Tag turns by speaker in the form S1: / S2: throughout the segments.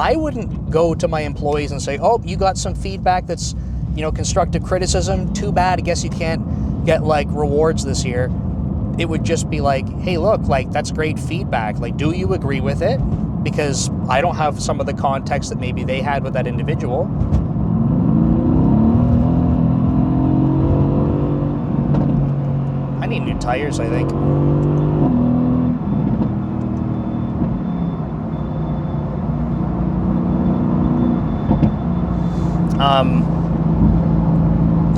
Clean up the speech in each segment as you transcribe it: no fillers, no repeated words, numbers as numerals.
S1: I wouldn't go to my employees and say, oh, you got some feedback that's, constructive criticism. Too bad. I guess you can't get like rewards this year. It would just be like, hey, look, like that's great feedback. Like, do you agree with it? Because I don't have some of the context that maybe they had with that individual. I need new tires, I think.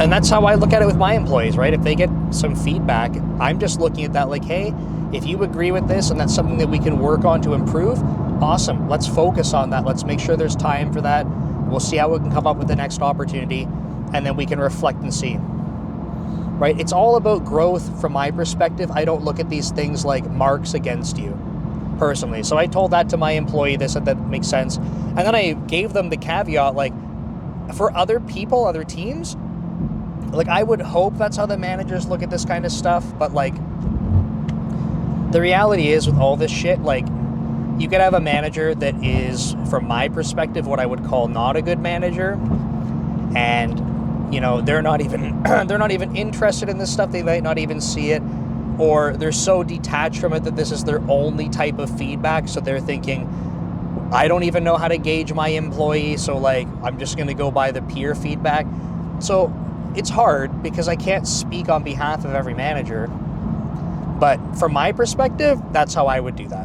S1: And that's how I look at it with my employees, right? If they get some feedback, I'm just looking at that like, hey, if you agree with this and that's something that we can work on to improve, awesome. Let's focus on that. Let's make sure there's time for that. We'll see how we can come up with the next opportunity, and then we can reflect and see, right? It's all about growth from my perspective. I don't look at these things like marks against you personally. So I told that to my employee. They said that makes sense. And then I gave them the caveat, like, for other people, other teams, like, I would hope that's how the managers look at this kind of stuff. But, like, the reality is with all this shit, like, you could have a manager that is, from my perspective, what I would call not a good manager. And, they're not even interested in this stuff. They might not even see it. Or they're so detached from it that this is their only type of feedback. So they're thinking, I don't even know how to gauge my employee. So, like, I'm just going to go by the peer feedback. So it's hard because I can't speak on behalf of every manager, but from my perspective, that's how I would do that.